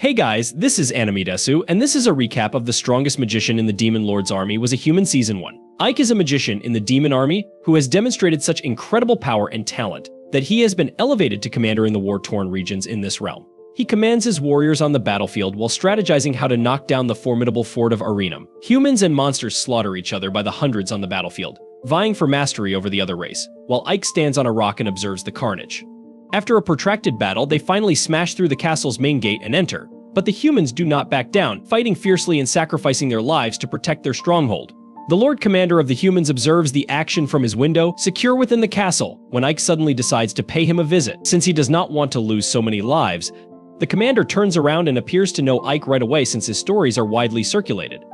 Hey guys, this is Animedesu, and this is a recap of the strongest magician in the Demon Lord's army was a human Season 1. Ike is a magician in the Demon Army who has demonstrated such incredible power and talent that he has been elevated to commander in the war-torn regions in this realm. He commands his warriors on the battlefield while strategizing how to knock down the formidable fort of Arenum. Humans and monsters slaughter each other by the hundreds on the battlefield, vying for mastery over the other race, while Ike stands on a rock and observes the carnage. After a protracted battle, they finally smash through the castle's main gate and enter, but the humans do not back down, fighting fiercely and sacrificing their lives to protect their stronghold. The Lord Commander of the humans observes the action from his window, secure within the castle, when Ike suddenly decides to pay him a visit. Since he does not want to lose so many lives, the commander turns around and appears to know Ike right away since his stories are widely circulated.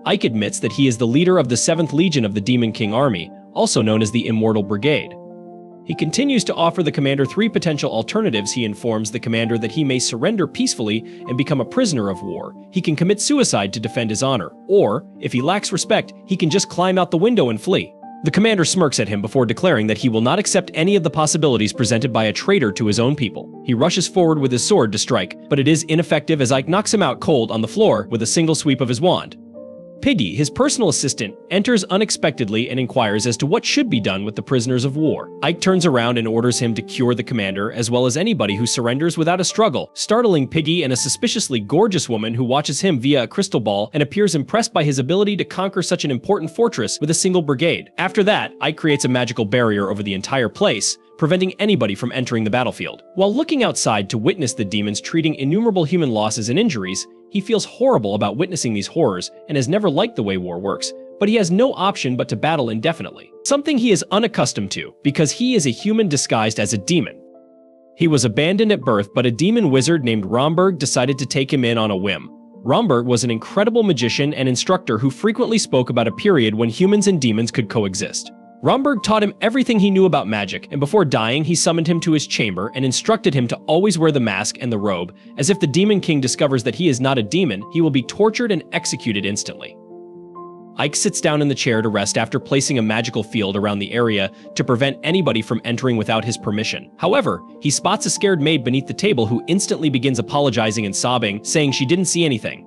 Ike admits that he is the leader of the 7th Legion of the Demon King Army, also known as the Immortal Brigade. He continues to offer the commander 3 potential alternatives. He informs the commander that he may surrender peacefully and become a prisoner of war. He can commit suicide to defend his honor, or, if he lacks respect, he can just climb out the window and flee. The commander smirks at him before declaring that he will not accept any of the possibilities presented by a traitor to his own people. He rushes forward with his sword to strike, but it is ineffective as Ike knocks him out cold on the floor with a single sweep of his wand. Piggy, his personal assistant, enters unexpectedly and inquires as to what should be done with the prisoners of war. Ike turns around and orders him to cure the commander, as well as anybody who surrenders without a struggle, startling Piggy and a suspiciously gorgeous woman who watches him via a crystal ball and appears impressed by his ability to conquer such an important fortress with a single brigade. After that, Ike creates a magical barrier over the entire place, preventing anybody from entering the battlefield. While looking outside to witness the demons treating innumerable human losses and injuries, he feels horrible about witnessing these horrors and has never liked the way war works, but he has no option but to battle indefinitely. Something he is unaccustomed to, because he is a human disguised as a demon. He was abandoned at birth, but a demon wizard named Romberg decided to take him in on a whim. Romberg was an incredible magician and instructor who frequently spoke about a period when humans and demons could coexist. Romberg taught him everything he knew about magic, and before dying, he summoned him to his chamber and instructed him to always wear the mask and the robe, as if the Demon King discovers that he is not a demon, he will be tortured and executed instantly. Ike sits down in the chair to rest after placing a magical field around the area to prevent anybody from entering without his permission. However, he spots a scared maid beneath the table who instantly begins apologizing and sobbing, saying she didn't see anything.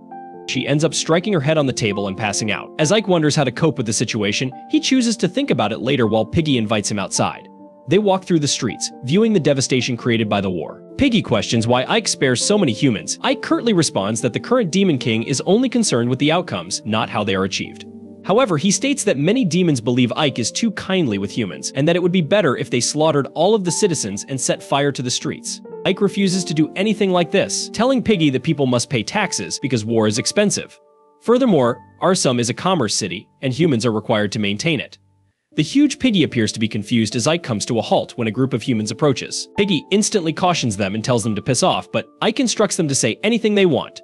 She ends up striking her head on the table and passing out. As Ike wonders how to cope with the situation, he chooses to think about it later while Piggy invites him outside. They walk through the streets, viewing the devastation created by the war. Piggy questions why Ike spares so many humans. Ike curtly responds that the current Demon King is only concerned with the outcomes, not how they are achieved. However, he states that many demons believe Ike is too kindly with humans, and that it would be better if they slaughtered all of the citizens and set fire to the streets. Ike refuses to do anything like this, telling Piggy that people must pay taxes because war is expensive. Furthermore, Arsum is a commerce city, and humans are required to maintain it. The huge Piggy appears to be confused as Ike comes to a halt when a group of humans approaches. Piggy instantly cautions them and tells them to piss off, but Ike instructs them to say anything they want.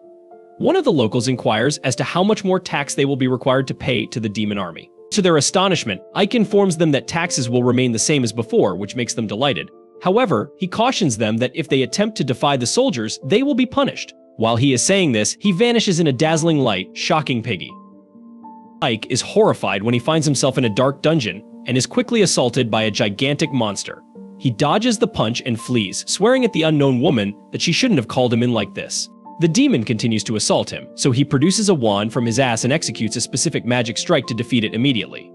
One of the locals inquires as to how much more tax they will be required to pay to the demon army. To their astonishment, Ike informs them that taxes will remain the same as before, which makes them delighted. However, he cautions them that if they attempt to defy the soldiers, they will be punished. While he is saying this, he vanishes in a dazzling light, shocking Piggy. Ike is horrified when he finds himself in a dark dungeon and is quickly assaulted by a gigantic monster. He dodges the punch and flees, swearing at the unknown woman that she shouldn't have called him in like this. The demon continues to assault him, so he produces a wand from his ass and executes a specific magic strike to defeat it immediately.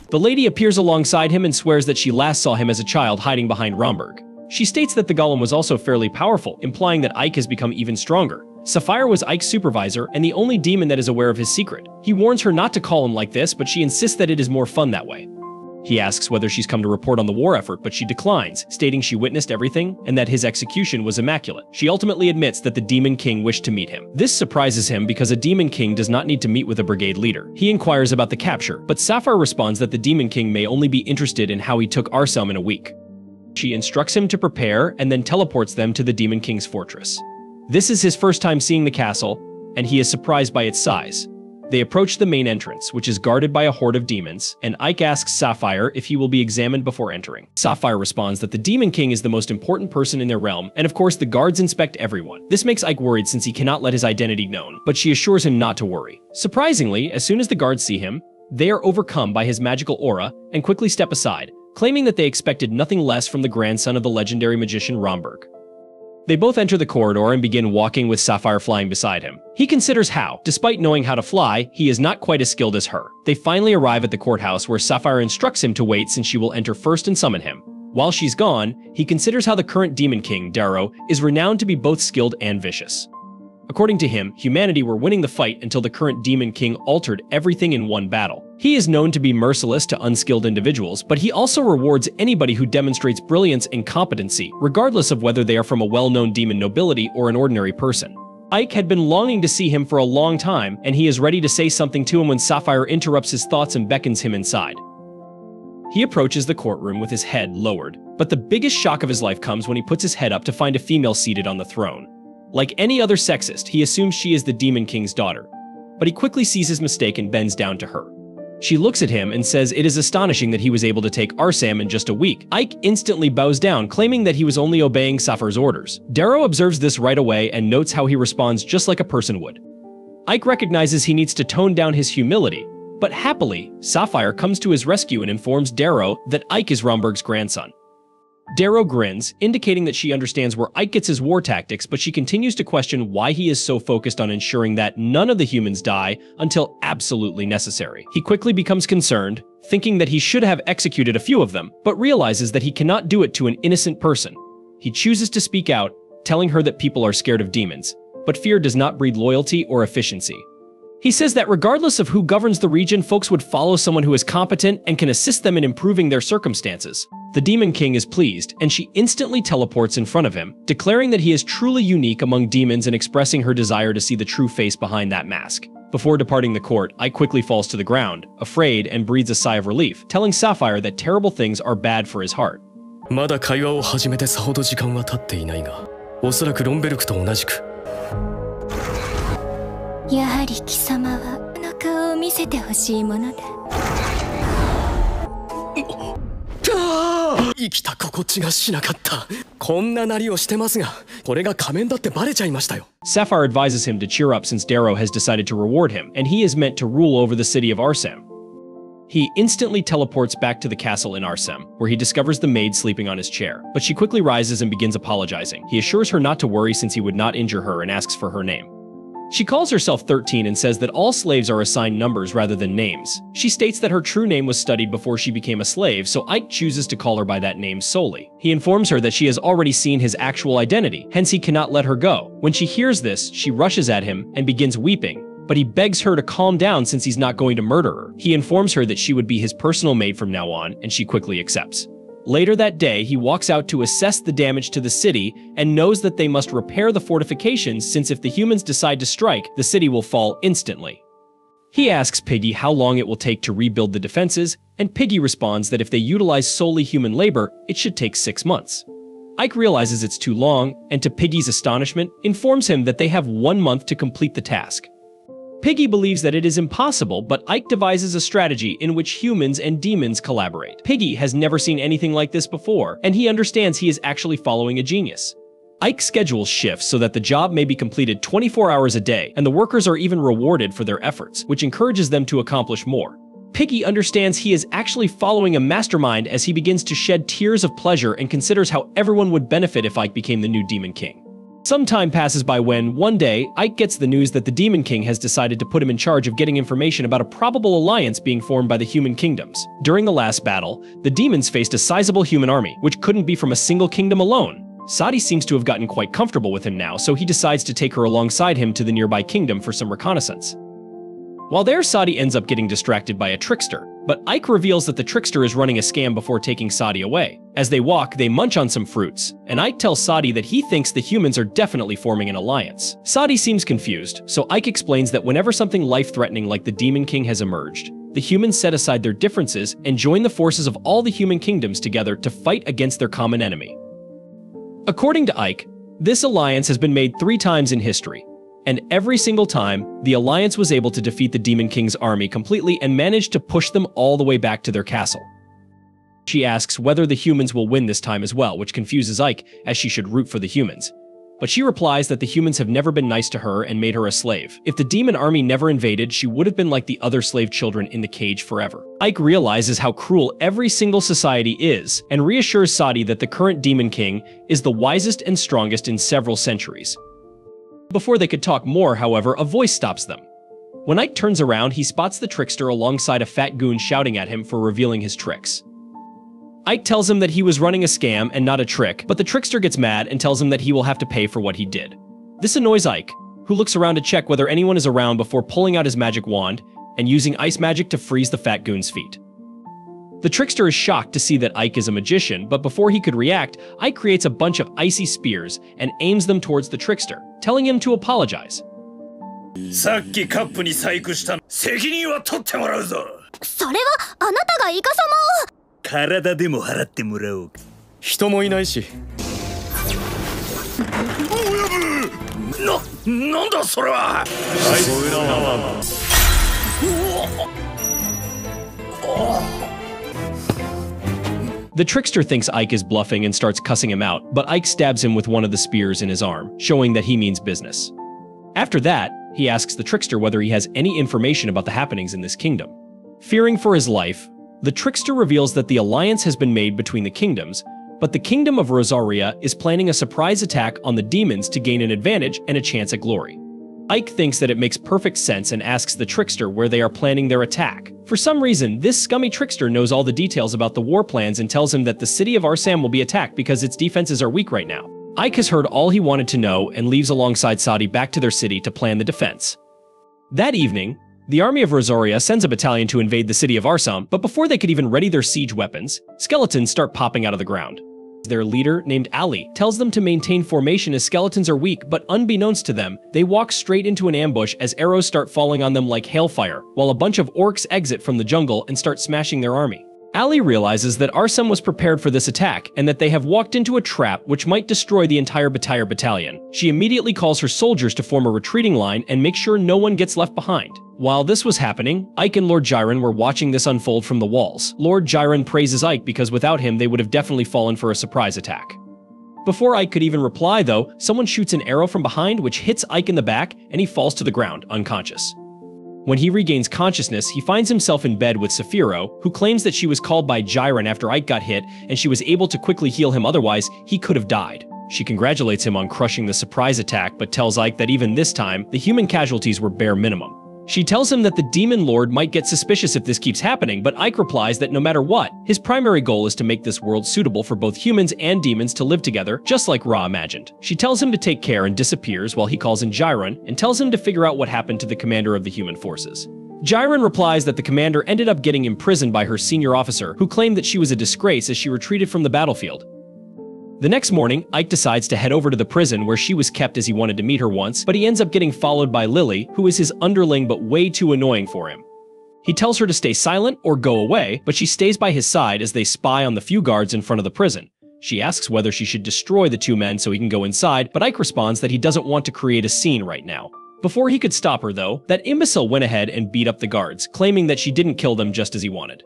The lady appears alongside him and swears that she last saw him as a child hiding behind Romberg. She states that the golem was also fairly powerful, implying that Ike has become even stronger. Sapphire was Ike's supervisor and the only demon that is aware of his secret. He warns her not to call him like this, but she insists that it is more fun that way. He asks whether she's come to report on the war effort, but she declines, stating she witnessed everything and that his execution was immaculate. She ultimately admits that the Demon King wished to meet him. This surprises him because a Demon King does not need to meet with a brigade leader. He inquires about the capture, but Sapphire responds that the Demon King may only be interested in how he took Arsum in a week. She instructs him to prepare and then teleports them to the Demon King's fortress. This is his first time seeing the castle, and he is surprised by its size. They approach the main entrance, which is guarded by a horde of demons, and Ike asks Sapphire if he will be examined before entering. Sapphire responds that the Demon King is the most important person in their realm, and of course the guards inspect everyone. This makes Ike worried since he cannot let his identity known, but she assures him not to worry. Surprisingly, as soon as the guards see him, they are overcome by his magical aura and quickly step aside, claiming that they expected nothing less from the grandson of the legendary magician Romberg. They both enter the corridor and begin walking with Sapphire flying beside him. He considers how, despite knowing how to fly, he is not quite as skilled as her. They finally arrive at the courthouse where Sapphire instructs him to wait since she will enter first and summon him. While she's gone, he considers how the current Demon King, Darrow, is renowned to be both skilled and vicious. According to him, humanity were winning the fight until the current Demon King altered everything in one battle. He is known to be merciless to unskilled individuals, but he also rewards anybody who demonstrates brilliance and competency, regardless of whether they are from a well-known demon nobility or an ordinary person. Ike had been longing to see him for a long time, and he is ready to say something to him when Sapphire interrupts his thoughts and beckons him inside. He approaches the courtroom with his head lowered, but the biggest shock of his life comes when he puts his head up to find a female seated on the throne. Like any other sexist, he assumes she is the Demon King's daughter, but he quickly sees his mistake and bends down to her. She looks at him and says it is astonishing that he was able to take Arsam in just a week. Ike instantly bows down, claiming that he was only obeying Sapphire's orders. Darrow observes this right away and notes how he responds just like a person would. Ike recognizes he needs to tone down his humility, but happily, Sapphire comes to his rescue and informs Darrow that Ike is Romberg's grandson. Darrow grins, indicating that she understands where Ike gets his war tactics, but she continues to question why he is so focused on ensuring that none of the humans die until absolutely necessary. He quickly becomes concerned, thinking that he should have executed a few of them, but realizes that he cannot do it to an innocent person. He chooses to speak out, telling her that people are scared of demons, but fear does not breed loyalty or efficiency. He says that regardless of who governs the region, folks would follow someone who is competent and can assist them in improving their circumstances. The Demon King is pleased, and she instantly teleports in front of him, declaring that he is truly unique among demons and expressing her desire to see the true face behind that mask. Before departing the court, Ike quickly falls to the ground, afraid, and breathes a sigh of relief, telling Sapphire that terrible things are bad for his heart. まだ会話を始めてさほど時間は経っていないが、おそらくロンベルクと同じく。やはり貴様はの顔を見せてほしいものだ。生きた心地がしなかった。こんななりをしてますが、これが仮面だってバレちゃいましたよ。Sapphire advises him to cheer up since Darrow has decided to reward him, and he is meant to rule over the city of Arsam. He instantly teleports back to the castle in Arsam, where he discovers the maid sleeping on his chair, but she quickly rises and begins apologizing. He assures her not to worry since he would not injure her and asks for her name. She calls herself 13 and says that all slaves are assigned numbers rather than names. She states that her true name was studied before she became a slave, so Ike chooses to call her by that name solely. He informs her that she has already seen his actual identity, hence he cannot let her go. When she hears this, she rushes at him and begins weeping, but he begs her to calm down since he's not going to murder her. He informs her that she would be his personal maid from now on, and she quickly accepts. Later that day, he walks out to assess the damage to the city and knows that they must repair the fortifications since if the humans decide to strike, the city will fall instantly. He asks Piggy how long it will take to rebuild the defenses, and Piggy responds that if they utilize solely human labor, it should take 6 months. Ike realizes it's too long, and to Piggy's astonishment, informs him that they have 1 month to complete the task. Piggy believes that it is impossible, but Ike devises a strategy in which humans and demons collaborate. Piggy has never seen anything like this before, and he understands he is actually following a genius. Ike schedules shifts so that the job may be completed 24 hours a day, and the workers are even rewarded for their efforts, which encourages them to accomplish more. Piggy understands he is actually following a mastermind as he begins to shed tears of pleasure and considers how everyone would benefit if Ike became the new Demon King. Some time passes by when, one day, Ike gets the news that the Demon King has decided to put him in charge of getting information about a probable alliance being formed by the human kingdoms. During the last battle, the demons faced a sizable human army, which couldn't be from a single kingdom alone. Sadi seems to have gotten quite comfortable with him now, so he decides to take her alongside him to the nearby kingdom for some reconnaissance. While there, Sadi ends up getting distracted by a trickster, but Ike reveals that the trickster is running a scam before taking Sadi away. As they walk, they munch on some fruits, and Ike tells Sadi that he thinks the humans are definitely forming an alliance. Sadi seems confused, so Ike explains that whenever something life-threatening like the Demon King has emerged, the humans set aside their differences and join the forces of all the human kingdoms together to fight against their common enemy. According to Ike, this alliance has been made 3 times in history, And every single time, the Alliance was able to defeat the Demon King's army completely and managed to push them all the way back to their castle. She asks whether the humans will win this time as well, which confuses Ike, as she should root for the humans. But she replies that the humans have never been nice to her and made her a slave. If the demon army never invaded, she would have been like the other slave children in the cage forever. Ike realizes how cruel every single society is, and reassures Sadi that the current Demon King is the wisest and strongest in several centuries. Before they could talk more, however, a voice stops them. When Ike turns around, he spots the trickster alongside a fat goon shouting at him for revealing his tricks. Ike tells him that he was running a scam and not a trick, but the trickster gets mad and tells him that he will have to pay for what he did. This annoys Ike, who looks around to check whether anyone is around before pulling out his magic wand and using ice magic to freeze the fat goon's feet. The trickster is shocked to see that Ike is a magician, but before he could react, Ike creates a bunch of icy spears and aims them towards the trickster, telling him to apologize. さっきカップに細工した責任は取ってもらうぞ。それはあなたがイカ様を。体でも払ってもらおう。人もいないし。なんだそれは。The trickster thinks Ike is bluffing and starts cussing him out, but Ike stabs him with one of the spears in his arm, showing that he means business. After that, he asks the trickster whether he has any information about the happenings in this kingdom. Fearing for his life, the trickster reveals that the alliance has been made between the kingdoms, but the kingdom of Rosaria is planning a surprise attack on the demons to gain an advantage and a chance at glory. Ike thinks that it makes perfect sense and asks the trickster where they are planning their attack. For some reason, this scummy trickster knows all the details about the war plans and tells him that the city of Arsam will be attacked because its defenses are weak right now. Ike has heard all he wanted to know and leaves alongside Sadi back to their city to plan the defense. That evening, the army of Rosaria sends a battalion to invade the city of Arsam, but before they could even ready their siege weapons, skeletons start popping out of the ground. Their leader, named Ali, tells them to maintain formation as skeletons are weak, but unbeknownst to them, they walk straight into an ambush as arrows start falling on them like hailfire, while a bunch of orcs exit from the jungle and start smashing their army. Ali realizes that Arsam was prepared for this attack and that they have walked into a trap which might destroy the entire battalion. She immediately calls her soldiers to form a retreating line and make sure no one gets left behind. While this was happening, Ike and Lord Jiren were watching this unfold from the walls. Lord Jiren praises Ike because without him they would have definitely fallen for a surprise attack. Before Ike could even reply though, someone shoots an arrow from behind which hits Ike in the back and he falls to the ground, unconscious. When he regains consciousness, he finds himself in bed with Saphiro, who claims that she was called by Jiren after Ike got hit and she was able to quickly heal him, otherwise he could have died. She congratulates him on crushing the surprise attack but tells Ike that even this time, the human casualties were bare minimum. She tells him that the Demon Lord might get suspicious if this keeps happening, but Ike replies that no matter what, his primary goal is to make this world suitable for both humans and demons to live together, just like Ra imagined. She tells him to take care and disappears while he calls in Jiren and tells him to figure out what happened to the commander of the human forces. Jiren replies that the commander ended up getting imprisoned by her senior officer, who claimed that she was a disgrace as she retreated from the battlefield. The next morning, Ike decides to head over to the prison where she was kept as he wanted to meet her once, but he ends up getting followed by Lily, who is his underling but way too annoying for him. He tells her to stay silent or go away, but she stays by his side as they spy on the few guards in front of the prison. She asks whether she should destroy the two men so he can go inside, but Ike responds that he doesn't want to create a scene right now. Before he could stop her though, that imbecile went ahead and beat up the guards, claiming that she didn't kill them just as he wanted.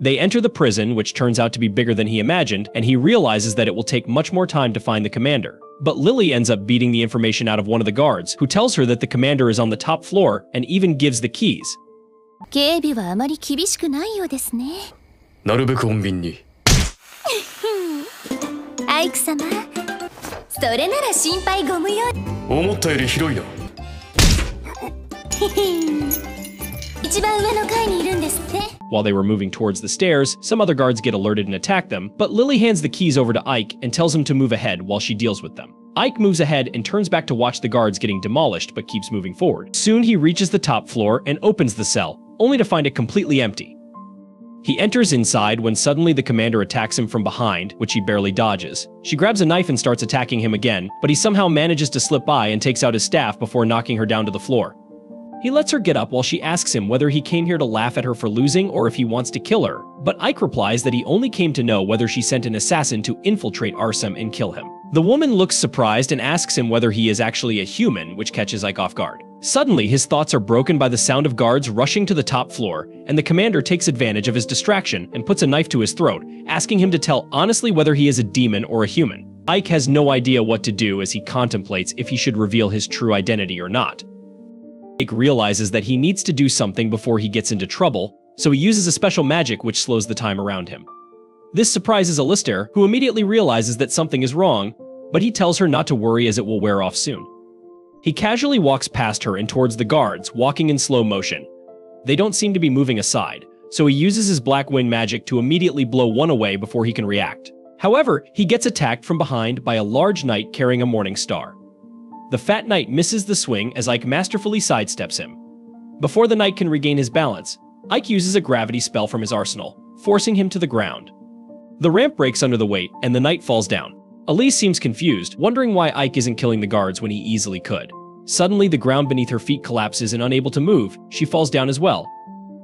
They enter the prison, which turns out to be bigger than he imagined, and he realizes that it will take much more time to find the commander. But Lily ends up beating the information out of one of the guards, who tells her that the commander is on the top floor and even gives the keys. 警備はあまり厳しくないようですね。なるべく穏便に。アイク様、それなら心配ご無用。思ったより広いな。一番上の階にいるんですって。While they were moving towards the stairs, some other guards get alerted and attack them, but Lily hands the keys over to Ike and tells him to move ahead while she deals with them. Ike moves ahead and turns back to watch the guards getting demolished but keeps moving forward. Soon he reaches the top floor and opens the cell, only to find it completely empty. He enters inside when suddenly the commander attacks him from behind, which he barely dodges. She grabs a knife and starts attacking him again, but he somehow manages to slip by and takes out his staff before knocking her down to the floor. He lets her get up while she asks him whether he came here to laugh at her for losing or if he wants to kill her, but Ike replies that he only came to know whether she sent an assassin to infiltrate Arsam and kill him. The woman looks surprised and asks him whether he is actually a human, which catches Ike off guard. Suddenly, his thoughts are broken by the sound of guards rushing to the top floor, and the commander takes advantage of his distraction and puts a knife to his throat, asking him to tell honestly whether he is a demon or a human. Ike has no idea what to do as he contemplates if he should reveal his true identity or not. Ike realizes that he needs to do something before he gets into trouble, so he uses a special magic which slows the time around him. This surprises Alistair, who immediately realizes that something is wrong, but he tells her not to worry as it will wear off soon. He casually walks past her and towards the guards, walking in slow motion. They don't seem to be moving aside, so he uses his black wind magic to immediately blow one away before he can react. However, he gets attacked from behind by a large knight carrying a morning star. The fat knight misses the swing as Ike masterfully sidesteps him. Before the knight can regain his balance, Ike uses a gravity spell from his arsenal, forcing him to the ground. The ramp breaks under the weight, and the knight falls down. Elise seems confused, wondering why Ike isn't killing the guards when he easily could. Suddenly, the ground beneath her feet collapses and unable to move, she falls down as well.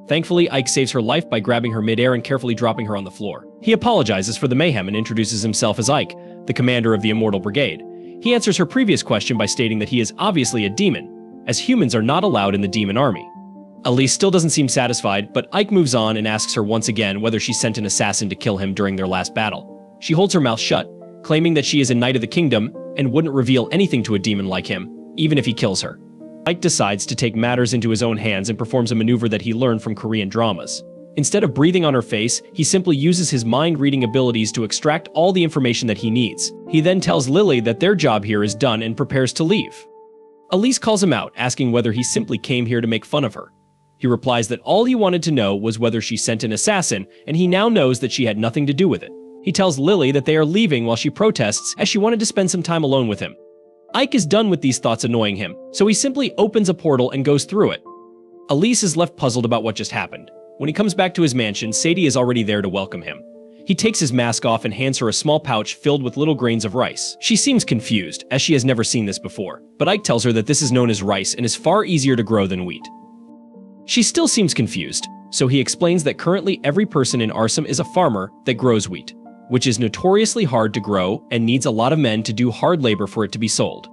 Thankfully, Ike saves her life by grabbing her midair and carefully dropping her on the floor. He apologizes for the mayhem and introduces himself as Ike, the commander of the Immortal Brigade. He answers her previous question by stating that he is obviously a demon, as humans are not allowed in the demon army. Elise still doesn't seem satisfied, but Ike moves on and asks her once again whether she sent an assassin to kill him during their last battle. She holds her mouth shut, claiming that she is a knight of the kingdom and wouldn't reveal anything to a demon like him, even if he kills her. Ike decides to take matters into his own hands and performs a maneuver that he learned from Korean dramas. Instead of breathing on her face, he simply uses his mind-reading abilities to extract all the information that he needs. He then tells Lily that their job here is done and prepares to leave. Elise calls him out, asking whether he simply came here to make fun of her. He replies that all he wanted to know was whether she sent an assassin, and he now knows that she had nothing to do with it. He tells Lily that they are leaving while she protests as she wanted to spend some time alone with him. Ike is done with these thoughts annoying him, so he simply opens a portal and goes through it. Elise is left puzzled about what just happened. When he comes back to his mansion, Sadie is already there to welcome him. He takes his mask off and hands her a small pouch filled with little grains of rice. She seems confused, as she has never seen this before, but Ike tells her that this is known as rice and is far easier to grow than wheat. She still seems confused, so he explains that currently every person in Arsum is a farmer that grows wheat, which is notoriously hard to grow and needs a lot of men to do hard labor for it to be sold.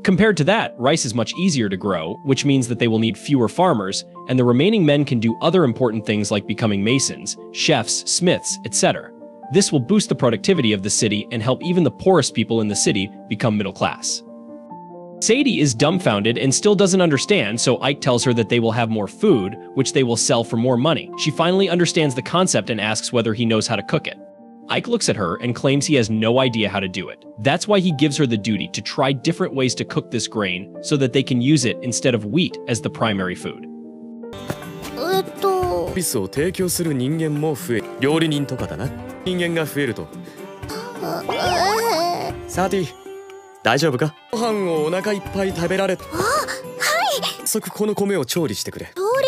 Compared to that, rice is much easier to grow, which means that they will need fewer farmers, and the remaining men can do other important things like becoming masons, chefs, smiths, etc. This will boost the productivity of the city and help even the poorest people in the city become middle class. Sadie is dumbfounded and still doesn't understand, so Ike tells her that they will have more food, which they will sell for more money. She finally understands the concept and asks whether he knows how to cook it. Ike looks at her and claims he has no idea how to do it. That's why he gives her the duty to try different ways to cook this grain so that they can use it instead of wheat as the primary food. サービスを提供する人間も増え、料理人とかだな。人間が増えると。サーティ、大丈夫か？ご飯をお腹いっぱい食べられた。はい。早速この米を調理してくれ。調理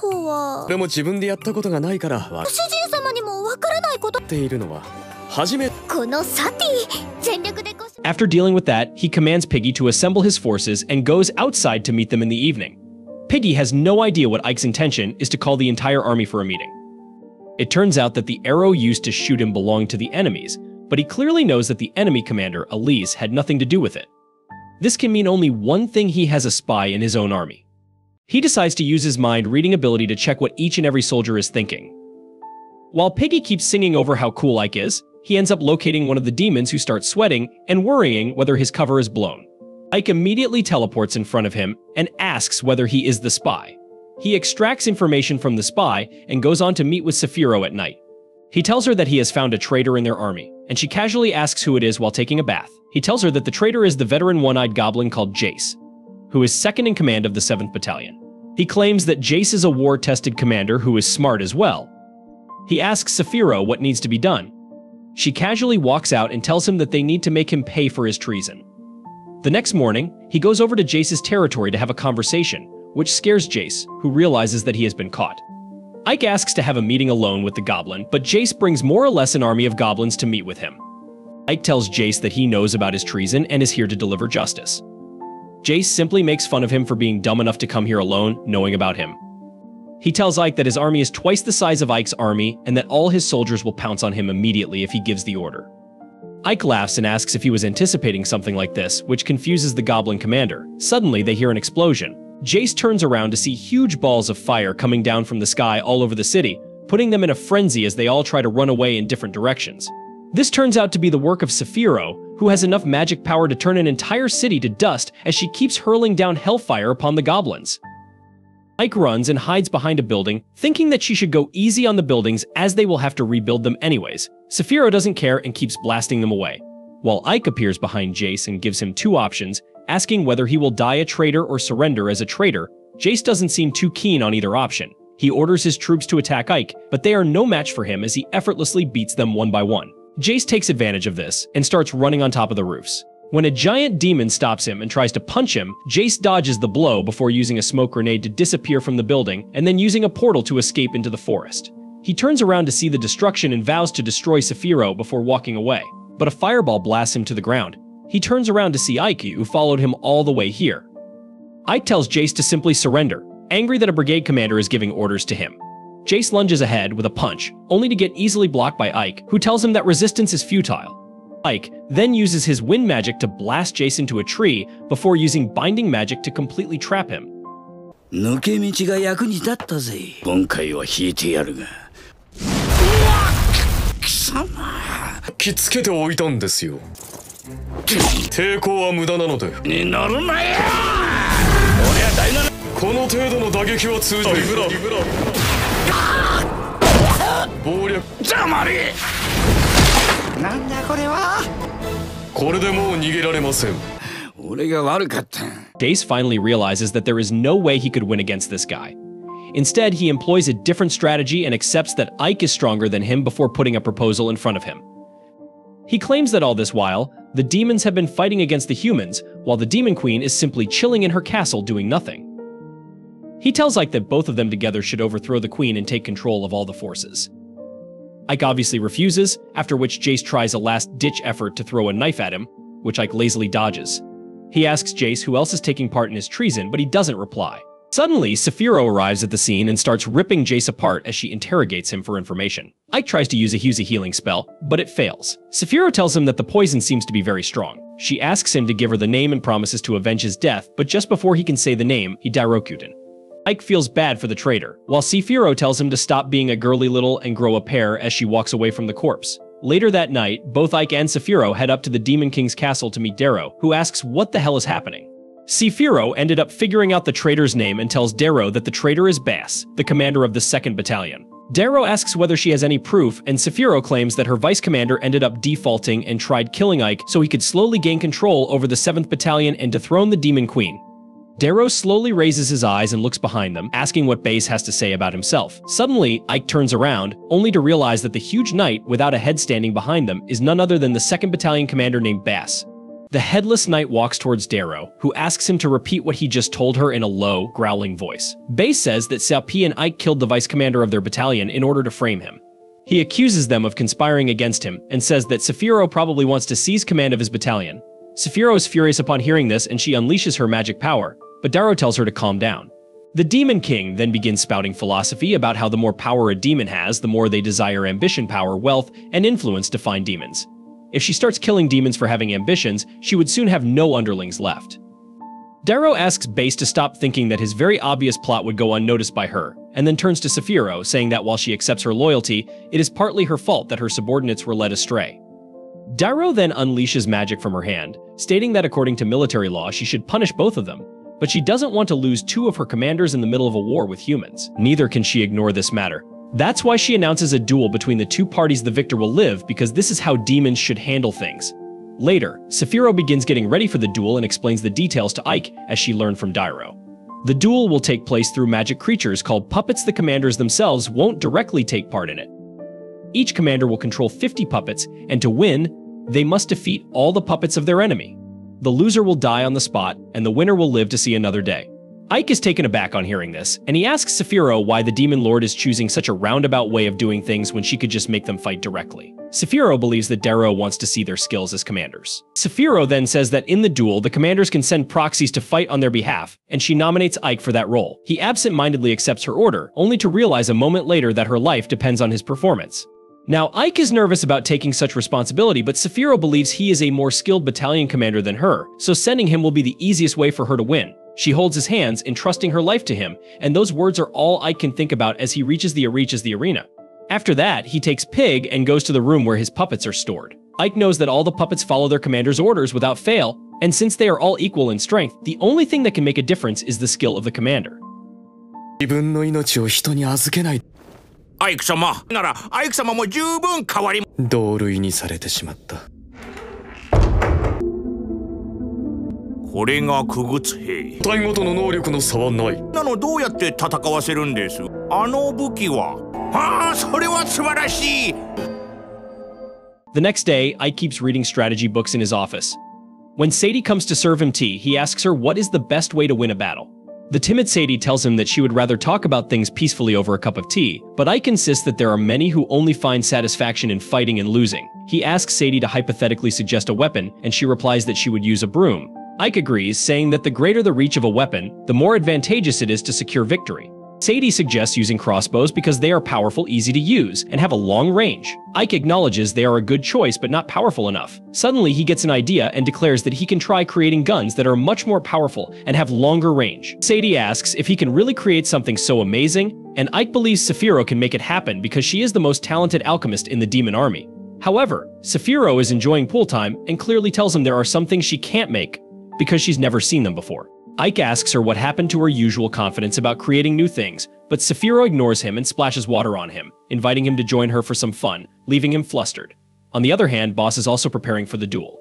方法は。俺も自分でやったことがないから。主人様にもわからないこと。っているのは初め。このサティ、全力で。After dealing with that, he commands Piggy to assemble his forces and goes outside to meet them in the evening. Piggy has no idea what Ike's intention is to call the entire army for a meeting. It turns out that the arrow used to shoot him belonged to the enemies, but he clearly knows that the enemy commander, Elise, had nothing to do with it. This can mean only one thing: he has a spy in his own army. He decides to use his mind-reading ability to check what each and every soldier is thinking. While Piggy keeps singing over how cool Ike is, he ends up locating one of the demons who starts sweating and worrying whether his cover is blown. Ike immediately teleports in front of him and asks whether he is the spy. He extracts information from the spy and goes on to meet with Saphiro at night. He tells her that he has found a traitor in their army, and she casually asks who it is while taking a bath. He tells her that the traitor is the veteran one-eyed goblin called Jace, who is second in command of the 7th Battalion. He claims that Jace is a war-tested commander who is smart as well. He asks Saphiro what needs to be done. She casually walks out and tells him that they need to make him pay for his treason. The next morning, he goes over to Jace's territory to have a conversation, which scares Jace, who realizes that he has been caught. Ike asks to have a meeting alone with the goblin, but Jace brings more or less an army of goblins to meet with him. Ike tells Jace that he knows about his treason and is here to deliver justice. Jace simply makes fun of him for being dumb enough to come here alone, knowing about him. He tells Ike that his army is twice the size of Ike's army and that all his soldiers will pounce on him immediately if he gives the order. Ike laughs and asks if he was anticipating something like this, which confuses the goblin commander. Suddenly, they hear an explosion. Jace turns around to see huge balls of fire coming down from the sky all over the city, putting them in a frenzy as they all try to run away in different directions. This turns out to be the work of Saphiro, who has enough magic power to turn an entire city to dust as she keeps hurling down hellfire upon the goblins. Ike runs and hides behind a building, thinking that she should go easy on the buildings as they will have to rebuild them anyways. Saphiro doesn't care and keeps blasting them away. While Ike appears behind Jace and gives him two options, asking whether he will die a traitor or surrender as a traitor, Jace doesn't seem too keen on either option. He orders his troops to attack Ike, but they are no match for him as he effortlessly beats them one by one. Jace takes advantage of this and starts running on top of the roofs. When a giant demon stops him and tries to punch him, Jace dodges the blow before using a smoke grenade to disappear from the building and then using a portal to escape into the forest. He turns around to see the destruction and vows to destroy Saphiro before walking away, but a fireball blasts him to the ground. He turns around to see Ike, who followed him all the way here. Ike tells Jace to simply surrender, angry that a brigade commander is giving orders to him. Jace lunges ahead with a punch, only to get easily blocked by Ike, who tells him that resistance is futile. Ike then uses his wind magic to blast Jace into a tree before using binding magic to completely trap him. 抜け道が役に立ったぜ。今回は引いてやるが。貴様。気つけておいたんですよ。抵抗は無駄なので。に乗るなよ。俺は第七。この程度の打撃は通じない。暴力。黙れ。なんだこれは。これでもう逃げられません。俺が悪かった。Jace finally realizes that there is no way he could win against this guy. Instead, he employs a different strategy and accepts that Ike is stronger than him before putting a proposal in front of him. He claims that all this while, the demons have been fighting against the humans, while the Demon Queen is simply chilling in her castle doing nothing. He tells Ike that both of them together should overthrow the Queen and take control of all the forces. Ike obviously refuses, after which Jace tries a last-ditch effort to throw a knife at him, which Ike lazily dodges. He asks Jace who else is taking part in his treason, but he doesn't reply. Suddenly, Saphiro arrives at the scene and starts ripping Jace apart as she interrogates him for information. Ike tries to use a healing spell, but it fails. Saphiro tells him that the poison seems to be very strong. She asks him to give her the name and promises to avenge his death, but just before he can say the name, he Dairokuten. Ike feels bad for the traitor, while Saphiro tells him to stop being a girly little and grow a pair as she walks away from the corpse. Later that night, both Ike and Saphiro head up to the Demon King's castle to meet Darrow, who asks what the hell is happening. Saphiro ended up figuring out the traitor's name and tells Darrow that the traitor is Bass, the commander of the 2nd Battalion. Darrow asks whether she has any proof, and Saphiro claims that her vice commander ended up defaulting and tried killing Ike so he could slowly gain control over the 7th Battalion and dethrone the Demon Queen. Darrow slowly raises his eyes and looks behind them, asking what Bass has to say about himself. Suddenly, Ike turns around, only to realize that the huge knight without a head standing behind them is none other than the 2nd Battalion commander named Bass. The headless knight walks towards Darrow, who asks him to repeat what he just told her in a low, growling voice. Bass says that Xiaopi and Ike killed the vice commander of their battalion in order to frame him. He accuses them of conspiring against him and says that Saphiro probably wants to seize command of his battalion. Saphiro is furious upon hearing this and she unleashes her magic power, but Darrow tells her to calm down. The Demon King then begins spouting philosophy about how the more power a demon has, the more they desire ambition, power, wealth, and influence to find demons. If she starts killing demons for having ambitions, she would soon have no underlings left. Darrow asks Bass to stop thinking that his very obvious plot would go unnoticed by her, and then turns to Saphiro, saying that while she accepts her loyalty, it is partly her fault that her subordinates were led astray. Darrow then unleashes magic from her hand, stating that according to military law she should punish both of them, but she doesn't want to lose two of her commanders in the middle of a war with humans. Neither can she ignore this matter. That's why she announces a duel between the two parties. The victor will live, because this is how demons should handle things. Later, Saphiro begins getting ready for the duel and explains the details to Ike as she learned from Darrow. The duel will take place through magic creatures called puppets. The commanders themselves won't directly take part in it. Each commander will control 50 puppets, and to win, they must defeat all the puppets of their enemy. The loser will die on the spot, and the winner will live to see another day. Ike is taken aback on hearing this, and he asks Saphiro why the Demon Lord is choosing such a roundabout way of doing things when she could just make them fight directly. Saphiro believes that Darrow wants to see their skills as commanders. Saphiro then says that in the duel, the commanders can send proxies to fight on their behalf, and she nominates Ike for that role. He absent-mindedly accepts her order, only to realize a moment later that her life depends on his performance. Now, Ike is nervous about taking such responsibility, but Saphiro believes he is a more skilled battalion commander than her, so sending him will be the easiest way for her to win. She holds his hands, entrusting her life to him, and those words are all Ike can think about as he reaches the arena. After that, he takes Pig and goes to the room where his puppets are stored. Ike knows that all the puppets follow their commander's orders without fail, and since they are all equal in strength, the only thing that can make a difference is the skill of the commander. 自分の命を人に預けない。アイク様ならアイク様も十分変わり。同類にされてしまった。これが傀儡兵。隊ごとの能力の差はない。なのどうやって戦わせるんです？あの武器は。ああ、それは素晴らしい。The next day, Ike keeps reading strategy books in his office. When Sadie comes to serve him tea, he asks her what is the best way to win a battle. The timid Sadie tells him that she would rather talk about things peacefully over a cup of tea, but Ike insists that there are many who only find satisfaction in fighting and losing. He asks Sadie to hypothetically suggest a weapon, and she replies that she would use a broom. Ike agrees, saying that the greater the reach of a weapon, the more advantageous it is to secure victory. Sadie suggests using crossbows because they are powerful, easy to use, and have a long range. Ike acknowledges they are a good choice but not powerful enough. Suddenly, he gets an idea and declares that he can try creating guns that are much more powerful and have longer range. Sadie asks if he can really create something so amazing, and Ike believes Saphiro can make it happen because she is the most talented alchemist in the demon army. However, Saphiro is enjoying pool time and clearly tells him there are some things she can't make because she's never seen them before. Ike asks her what happened to her usual confidence about creating new things, but Saphiro ignores him and splashes water on him, inviting him to join her for some fun, leaving him flustered. On the other hand, Boss is also preparing for the duel.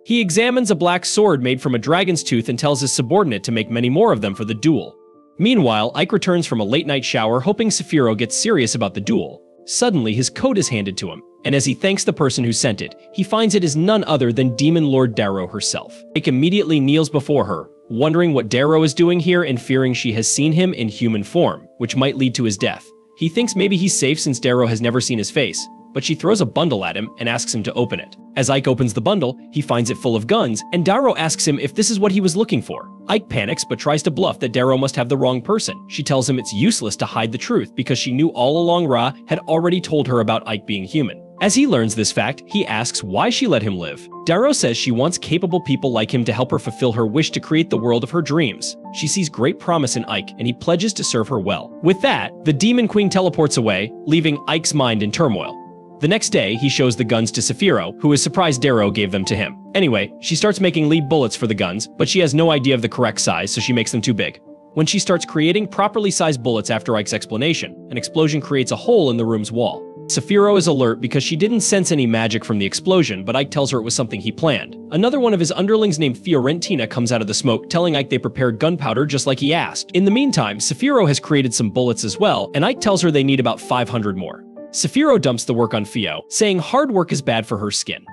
He examines a black sword made from a dragon's tooth and tells his subordinate to make many more of them for the duel. Meanwhile, Ike returns from a late-night shower hoping Saphiro gets serious about the duel. Suddenly, his coat is handed to him, and as he thanks the person who sent it, he finds it is none other than Demon Lord Darrow herself. Ike immediately kneels before her, wondering what Darrow is doing here and fearing she has seen him in human form, which might lead to his death. He thinks maybe he's safe since Darrow has never seen his face, but she throws a bundle at him and asks him to open it. As Ike opens the bundle, he finds it full of guns, and Darrow asks him if this is what he was looking for. Ike panics but tries to bluff that Darrow must have the wrong person. She tells him it's useless to hide the truth because she knew all along Ra had already told her about Ike being human. As he learns this fact, he asks why she let him live. Darrow says she wants capable people like him to help her fulfill her wish to create the world of her dreams. She sees great promise in Ike, and he pledges to serve her well. With that, the Demon Queen teleports away, leaving Ike's mind in turmoil. The next day, he shows the guns to Saphiro, who is surprised Darrow gave them to him. Anyway, she starts making lead bullets for the guns, but she has no idea of the correct size, so she makes them too big. When she starts creating properly sized bullets after Ike's explanation, an explosion creates a hole in the room's wall. Saphiro is alert because she didn't sense any magic from the explosion, but Ike tells her it was something he planned. Another one of his underlings named Fiorentina comes out of the smoke, telling Ike they prepared gunpowder just like he asked. In the meantime, Saphiro has created some bullets as well, and Ike tells her they need about 500 more. Saphiro dumps the work on Fio, saying hard work is bad for her skin.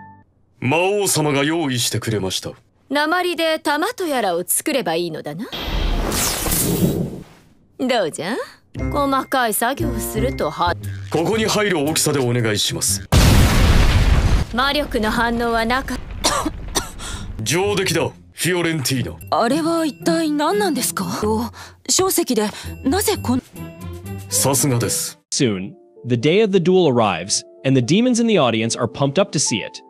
魔王様が用意してくれました。鉛で玉とやらを作ればいいのだな。どうじゃ？細かい作業をするとここに入る大きさでお願いします。魔力の反応はなかった。上出来だ、フィオレンティーナ。あれは一体何なんですか？小石でなぜこん。さすがです。Soon, the day of the duel arrives, and the demons in the audience are pumped up to see it.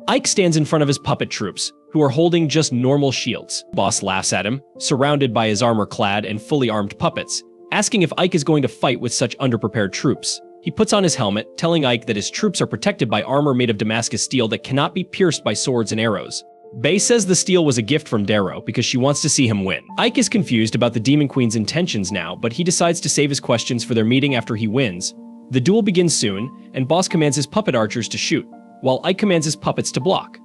Ike stands in front of his puppet troops, who are holding just normal shields. Boss laughs at him, surrounded by his armor-clad and fully armed puppets, asking if Ike is going to fight with such underprepared troops. He puts on his helmet, telling Ike that his troops are protected by armor made of Damascus steel that cannot be pierced by swords and arrows. Bay says the steel was a gift from Darrow because she wants to see him win. Ike is confused about the Demon Queen's intentions now, but he decides to save his questions for their meeting after he wins. The duel begins soon, and Boss commands his puppet archers to shoot, while Ike commands his puppets to block.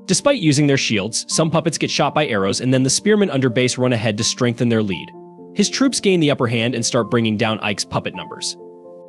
Despite using their shields, some puppets get shot by arrows, and then the spearmen under Base run ahead to strengthen their lead. His troops gain the upper hand and start bringing down Ike's puppet numbers.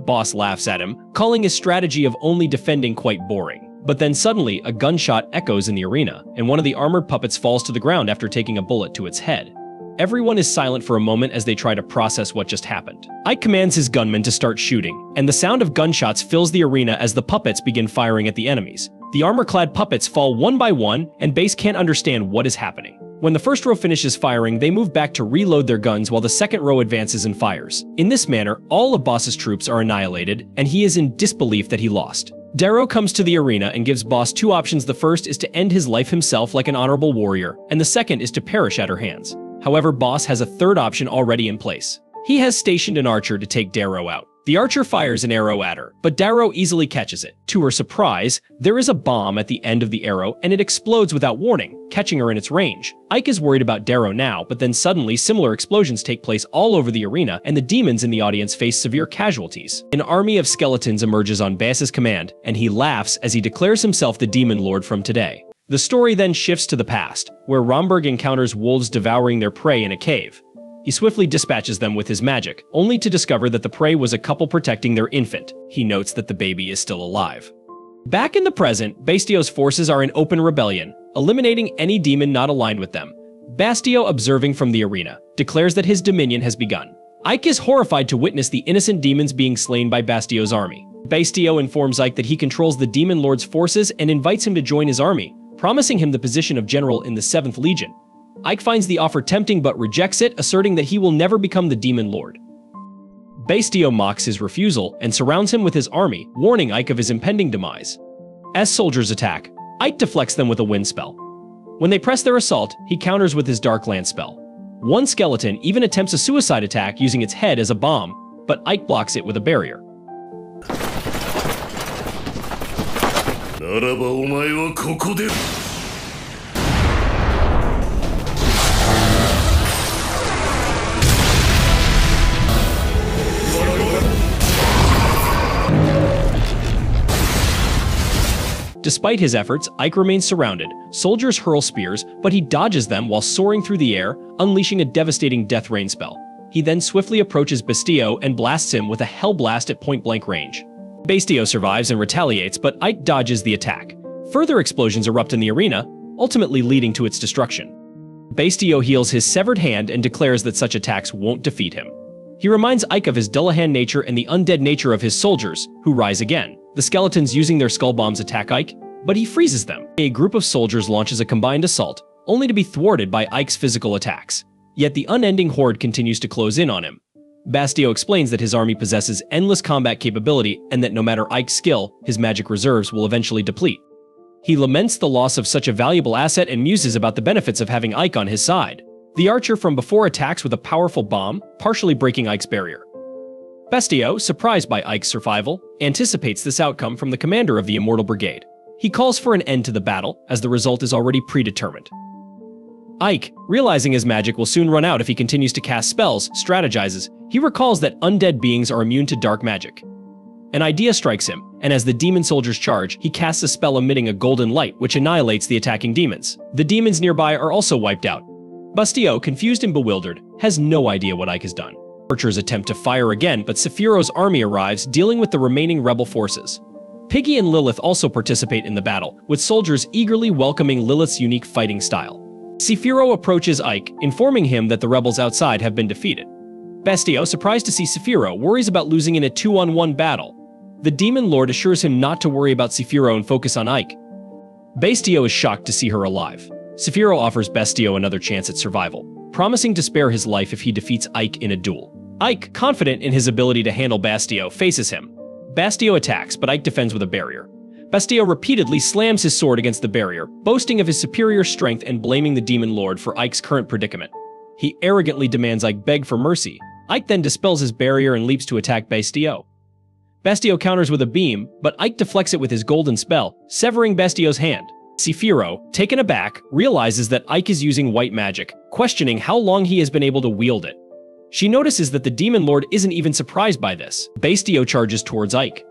Boss laughs at him, calling his strategy of only defending quite boring. But then suddenly, a gunshot echoes in the arena, and one of the armored puppets falls to the ground after taking a bullet to its head. Everyone is silent for a moment as they try to process what just happened. Ike commands his gunmen to start shooting, and the sound of gunshots fills the arena as the puppets begin firing at the enemies. The armor-clad puppets fall one by one, and Base can't understand what is happening. When the first row finishes firing, they move back to reload their guns while the second row advances and fires. In this manner, all of Boss's troops are annihilated, and he is in disbelief that he lost. Darrow comes to the arena and gives Boss two options. The first is to end his life himself like an honorable warrior, and the second is to perish at her hands. However, Boss has a third option already in place. He has stationed an archer to take Darrow out. The archer fires an arrow at her, but Darrow easily catches it. To her surprise, there is a bomb at the end of the arrow and it explodes without warning, catching her in its range. Ike is worried about Darrow now, but then suddenly similar explosions take place all over the arena and the demons in the audience face severe casualties. An army of skeletons emerges on Bass's command, and he laughs as he declares himself the Demon Lord from today. The story then shifts to the past, where Romberg encounters wolves devouring their prey in a cave. He swiftly dispatches them with his magic, only to discover that the prey was a couple protecting their infant. He notes that the baby is still alive. Back in the present, Bastio's forces are in open rebellion, eliminating any demon not aligned with them. Bastio, observing from the arena, declares that his dominion has begun. Ike is horrified to witness the innocent demons being slain by Bastio's army. Bastio informs Ike that he controls the Demon Lord's forces and invites him to join his army, promising him the position of general in the 7th Legion. Ike finds the offer tempting but rejects it, asserting that he will never become the Demon Lord. Bastio mocks his refusal and surrounds him with his army, warning Ike of his impending demise. As soldiers attack, Ike deflects them with a wind spell. When they press their assault, he counters with his Dark Lance spell. One skeleton even attempts a suicide attack using its head as a bomb, but Ike blocks it with a barrier. Despite his efforts, Ike remains surrounded. Soldiers hurl spears, but he dodges them while soaring through the air, unleashing a devastating death rain spell. He then swiftly approaches Bastio and blasts him with a hell blast at point-blank range. Bastio survives and retaliates, but Ike dodges the attack. Further explosions erupt in the arena, ultimately leading to its destruction. Bastio heals his severed hand and declares that such attacks won't defeat him. He reminds Ike of his Dullahan nature and the undead nature of his soldiers, who rise again. The skeletons using their skull bombs attack Ike, but he freezes them. A group of soldiers launches a combined assault, only to be thwarted by Ike's physical attacks. Yet the unending horde continues to close in on him. Bastio explains that his army possesses endless combat capability and that no matter Ike's skill, his magic reserves will eventually deplete. He laments the loss of such a valuable asset and muses about the benefits of having Ike on his side. The archer from before attacks with a powerful bomb, partially breaking Ike's barrier. Bastio, surprised by Ike's survival, anticipates this outcome from the commander of the Immortal Brigade. He calls for an end to the battle, as the result is already predetermined. Ike, realizing his magic will soon run out if he continues to cast spells, strategizes. He recalls that undead beings are immune to dark magic. An idea strikes him, and as the demon soldiers charge, he casts a spell emitting a golden light which annihilates the attacking demons. The demons nearby are also wiped out. Bastio, confused and bewildered, has no idea what Ike has done. Archers attempt to fire again, but Sephiro's army arrives, dealing with the remaining rebel forces. Piggy and Lilith also participate in the battle, with soldiers eagerly welcoming Lilith's unique fighting style. Sephiro approaches Ike, informing him that the rebels outside have been defeated. Bastio, surprised to see Sephiro, worries about losing in a 2-on-1 battle. The Demon Lord assures him not to worry about Sephiro and focus on Ike. Bastio is shocked to see her alive. Sephiro offers Bastio another chance at survival, promising to spare his life if he defeats Ike in a duel. Ike, confident in his ability to handle Bastio, faces him. Bastio attacks, but Ike defends with a barrier. Bastio repeatedly slams his sword against the barrier, boasting of his superior strength and blaming the Demon Lord for Ike's current predicament. He arrogantly demands Ike beg for mercy. Ike then dispels his barrier and leaps to attack Bastio. Bastio counters with a beam, but Ike deflects it with his golden spell, severing Bastio's hand. Sephiro, taken aback, realizes that Ike is using white magic, questioning how long he has been able to wield it. She notices that the Demon Lord isn't even surprised by this. Bastio charges towards Ike.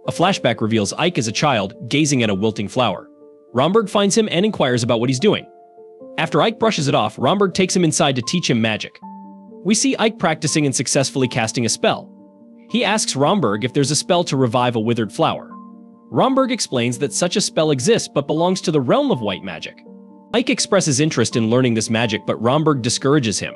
A flashback reveals Ike as a child, gazing at a wilting flower. Romberg finds him and inquires about what he's doing. After Ike brushes it off, Romberg takes him inside to teach him magic. We see Ike practicing and successfully casting a spell. He asks Romberg if there's a spell to revive a withered flower. Romberg explains that such a spell exists but belongs to the realm of white magic. Ike expresses interest in learning this magic, but Romberg discourages him.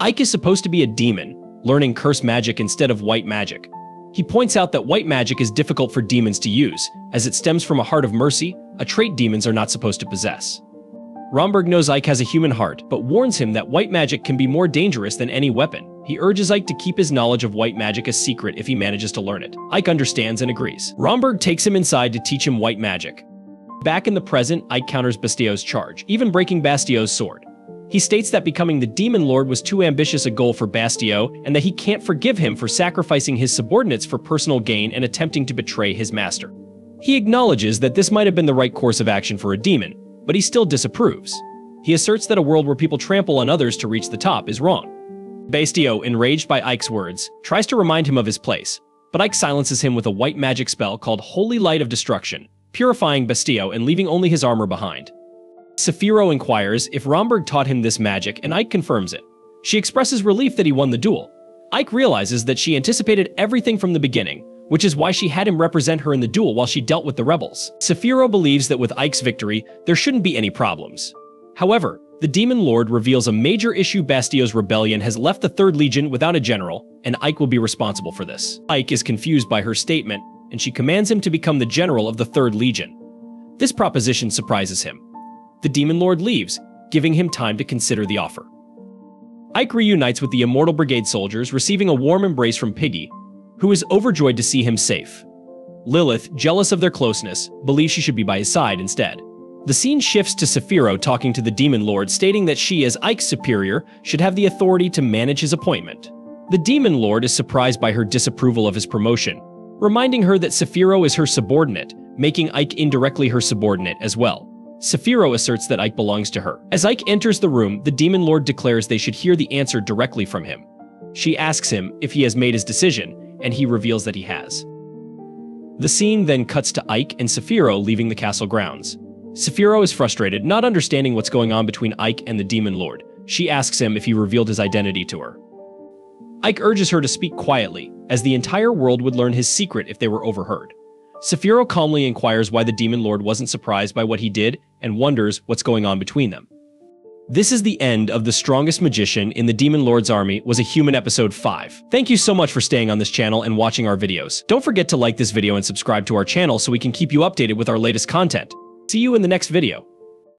Ike is supposed to be a demon, learning curse magic instead of white magic. He points out that white magic is difficult for demons to use, as it stems from a heart of mercy, a trait demons are not supposed to possess. Romberg knows Ike has a human heart, but warns him that white magic can be more dangerous than any weapon. He urges Ike to keep his knowledge of white magic a secret if he manages to learn it. Ike understands and agrees. Romberg takes him inside to teach him white magic. Back in the present, Ike counters Bastio's charge, even breaking Bastio's sword. He states that becoming the Demon Lord was too ambitious a goal for Bastio, and that he can't forgive him for sacrificing his subordinates for personal gain and attempting to betray his master. He acknowledges that this might have been the right course of action for a demon, but he still disapproves. He asserts that a world where people trample on others to reach the top is wrong. Bastio, enraged by Ike's words, tries to remind him of his place, but Ike silences him with a white magic spell called Holy Light of Destruction, purifying Bastio and leaving only his armor behind. Saphiro inquires if Romberg taught him this magic, and Ike confirms it. She expresses relief that he won the duel. Ike realizes that she anticipated everything from the beginning, which is why she had him represent her in the duel while she dealt with the rebels. Saphiro believes that with Ike's victory, there shouldn't be any problems. However, the Demon Lord reveals a major issue: Bastio's rebellion has left the 3rd Legion without a general, and Ike will be responsible for this. Ike is confused by her statement, and she commands him to become the general of the 3rd Legion. This proposition surprises him. The Demon Lord leaves, giving him time to consider the offer. Ike reunites with the Immortal Brigade soldiers, receiving a warm embrace from Piggy, who is overjoyed to see him safe. Lilith, jealous of their closeness, believes she should be by his side instead. The scene shifts to Saphiro talking to the Demon Lord, stating that she, as Ike's superior, should have the authority to manage his appointment. The Demon Lord is surprised by her disapproval of his promotion, reminding her that Saphiro is her subordinate, making Ike indirectly her subordinate as well. Saphiro asserts that Ike belongs to her. As Ike enters the room, the Demon Lord declares they should hear the answer directly from him. She asks him if he has made his decision, and he reveals that he has. The scene then cuts to Ike and Saphiro leaving the castle grounds. Saphiro is frustrated, not understanding what's going on between Ike and the Demon Lord. She asks him if he revealed his identity to her. Ike urges her to speak quietly, as the entire world would learn his secret if they were overheard. Saphiro calmly inquires why the Demon Lord wasn't surprised by what he did and wonders what's going on between them. This is the end of The Strongest Magician in the Demon Lord's Army Was a Human Episode 5. Thank you so much for staying on this channel and watching our videos. Don't forget to like this video and subscribe to our channel so we can keep you updated with our latest content. See you in the next video.